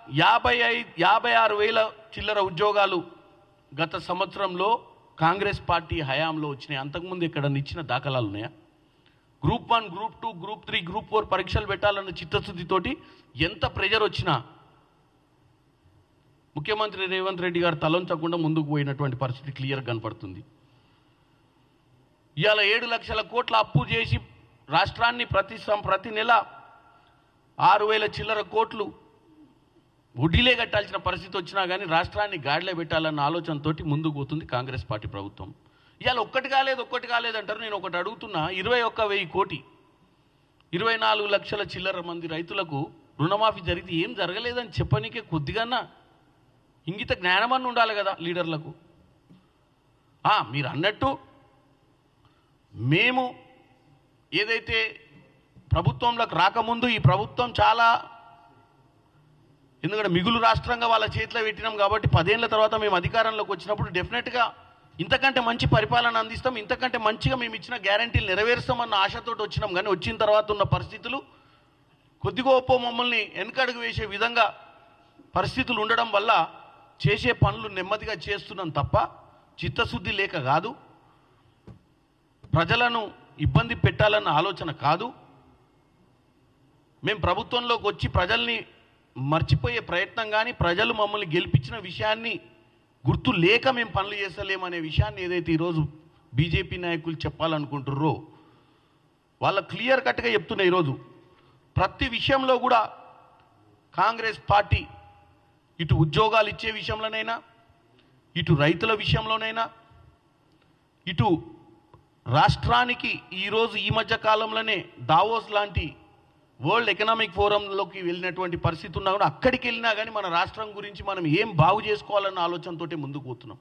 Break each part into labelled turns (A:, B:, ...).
A: 56,000 చిల్లర ఉద్యోగాలు గత సంవత్సరంలో కాంగ్రెస్ పార్టీ హయాంలో వచ్చినాయి. అంతకుముందు ఇక్కడ ఇచ్చిన దాఖలాలు ఉన్నాయా? గ్రూప్ 1, గ్రూప్ 2, గ్రూప్ 3, గ్రూప్ 4 పరీక్షలు పెట్టాలన్న చిత్తశుద్ధితోటి ఎంత ప్రెజర్ వచ్చినా ముఖ్యమంత్రి రేవంత్ రెడ్డి గారు తలంచకుండా ముందుకు పోయినటువంటి పరిస్థితి క్లియర్గా కనపడుతుంది. ఇవాళ 7 లక్షల కోట్ల అప్పు చేసి రాష్ట్రాన్ని ప్రతి నెల 6,000 చిల్లర కోట్లు వడ్డీలే కట్టాల్సిన పరిస్థితి వచ్చినా కానీ రాష్ట్రాన్ని గాడిలో పెట్టాలన్న ఆలోచనతో ముందుకు పోతుంది కాంగ్రెస్ పార్టీ ప్రభుత్వం. ఇవాళ ఒక్కటి కాలేదు అంటారు. నేను ఒకటి అడుగుతున్నా, 21,000 కోటి 24 లక్షల చిల్లర మంది రైతులకు రుణమాఫీ జరిగితే ఏం జరగలేదని చెప్పనీకే కొద్దిగా ఇంగిత జ్ఞానమని ఉండాలి కదా లీడర్లకు. మీరు అన్నట్టు మేము ఏదైతే ప్రభుత్వంలోకి రాకముందు ఈ ప్రభుత్వం చాలా, ఎందుకంటే మిగులు రాష్ట్రంగా వాళ్ళ చేతిలో పెట్టినాం కాబట్టి 10 ఏళ్ల తర్వాత మేము అధికారంలోకి వచ్చినప్పుడు డెఫినెట్గా ఇంతకంటే మంచి పరిపాలన అందిస్తాం, ఇంతకంటే మంచిగా మేము ఇచ్చిన గ్యారంటీలు నెరవేరుస్తామన్న ఆశతో వచ్చినాం. కానీ వచ్చిన తర్వాత ఉన్న పరిస్థితులు కొద్దిగా మమ్మల్ని వెనకడుగు వేసే విధంగా పరిస్థితులు ఉండడం వల్ల చేసే పనులు నెమ్మదిగా చేస్తున్నాం తప్ప చిత్తశుద్ధి లేక కాదు, ప్రజలను ఇబ్బంది పెట్టాలన్న ఆలోచన కాదు. మేము ప్రభుత్వంలోకి వచ్చి ప్రజల్ని మర్చిపోయే ప్రయత్నం కానీ ప్రజలు మమ్మల్ని గెలిపించిన విషయాన్ని గుర్తు లేక మేము పనులు చేస్తలేమనే విషయాన్ని ఏదైతే ఈరోజు బీజేపీ నాయకులు చెప్పాలనుకుంటుర్రో వాళ్ళ క్లియర్ కట్గా చెప్తున్నా. ఈరోజు ప్రతి విషయంలో కూడా కాంగ్రెస్ పార్టీ ఇటు ఉద్యోగాలు ఇచ్చే విషయంలోనైనా, ఇటు రైతుల విషయంలోనైనా, ఇటు రాష్ట్రానికి ఈరోజు ఈ మధ్య కాలంలోనే దావోస్ లాంటి వరల్డ్ ఎకనామిక్ ఫోరంలోకి వెళ్ళినటువంటి పరిస్థితి ఉన్నా కూడా అక్కడికి వెళ్ళినా కానీ మన రాష్ట్రం గురించి మనం ఏం బాగు చేసుకోవాలన్న ఆలోచనతోటే ముందుకు పోతున్నాం.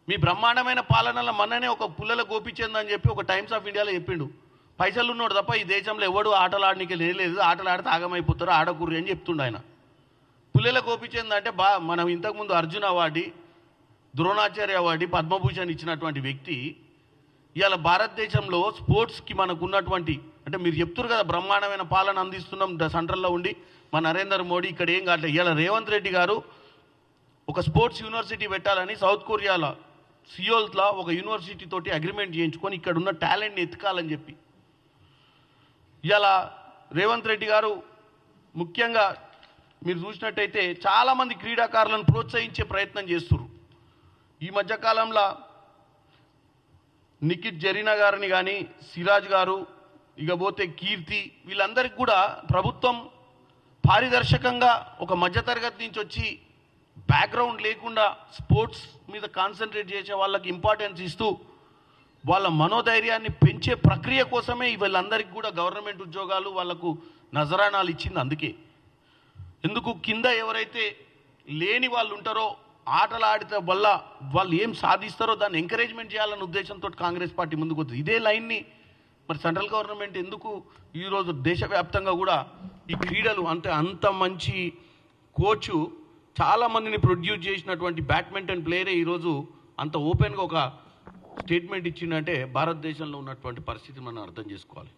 A: మీ బ్రహ్మాండమైన పాలనలో మొన్ననే ఒక పుల్లల గోపిచంద్ అని చెప్పి ఒక టైమ్స్ ఆఫ్ ఇండియాలో చెప్పిండు, పైసలు ఉన్నాడు తప్ప ఈ దేశంలో ఎవడు ఆటలు ఆడడానికి లేదు, ఆటలు ఆడితే ఆగమైపోతారు, ఆడకూర్రి అని చెప్తుండు ఆయన. పుల్లల గోపిచంద్ అంటే మనం ఇంతకుముందు అర్జున అవార్డు, ద్రోణాచార్య అవార్డు, పద్మభూషణ్ ఇచ్చినటువంటి వ్యక్తి ఇవాళ భారతదేశంలో స్పోర్ట్స్కి మనకు ఉన్నటువంటి, అంటే మీరు చెప్తున్నారు కదా బ్రహ్మాండమైన పాలన అందిస్తున్నాం సెంట్రల్లో ఉండి, మా నరేంద్ర మోడీ ఇక్కడ ఏం కావట్లేదు. ఇవాళ రేవంత్ రెడ్డి గారు ఒక స్పోర్ట్స్ యూనివర్సిటీ పెట్టాలని సౌత్ కొరియాలో సియోల్తో ఒక యూనివర్సిటీ తోటి అగ్రిమెంట్ చేయించుకొని ఇక్కడ ఉన్న టాలెంట్ని ఎత్తుకాలని చెప్పి ఇవాళ రేవంత్ రెడ్డి గారు ముఖ్యంగా మీరు చూసినట్టయితే చాలామంది క్రీడాకారులను ప్రోత్సహించే ప్రయత్నం చేస్తున్నారు. ఈ మధ్యకాలంలో నిఖిత్ జరీనా గారిని కానీ, సిరాజ్ గారు, ఇకపోతే కీర్తి, వీళ్ళందరికీ కూడా ప్రభుత్వం పారదర్శకంగా ఒక మధ్యతరగతి నుంచి వచ్చి బ్యాక్గ్రౌండ్ లేకుండా స్పోర్ట్స్ మీద కాన్సన్ట్రేట్ చేసే వాళ్ళకి ఇంపార్టెన్స్ ఇస్తూ వాళ్ళ మనోధైర్యాన్ని పెంచే ప్రక్రియ కోసమే వీళ్ళందరికీ కూడా గవర్నమెంట్ ఉద్యోగాలు వాళ్లకు నజరానాలు ఇచ్చింది. అందుకే ఎందుకు కింద ఎవరైతే లేని వాళ్ళు ఉంటారో ఆటలు ఆడితే వల్ల వాళ్ళు ఏం సాధిస్తారో దాన్ని ఎంకరేజ్మెంట్ చేయాలన్న ఉద్దేశంతో కాంగ్రెస్ పార్టీ ముందుకు వస్తుంది. ఇదే లైన్ని మరి సెంట్రల్ గవర్నమెంట్ ఎందుకు ఈరోజు దేశవ్యాప్తంగా కూడా ఈ క్రీడలు అంత మంచి కోచు చాలామందిని ప్రొడ్యూస్ చేసినటువంటి బ్యాడ్మింటన్ ప్లేయరే ఈరోజు అంత ఓపెన్గా ఒక స్టేట్మెంట్ ఇచ్చిందంటే భారతదేశంలో ఉన్నటువంటి పరిస్థితి మనం అర్థం చేసుకోవాలి.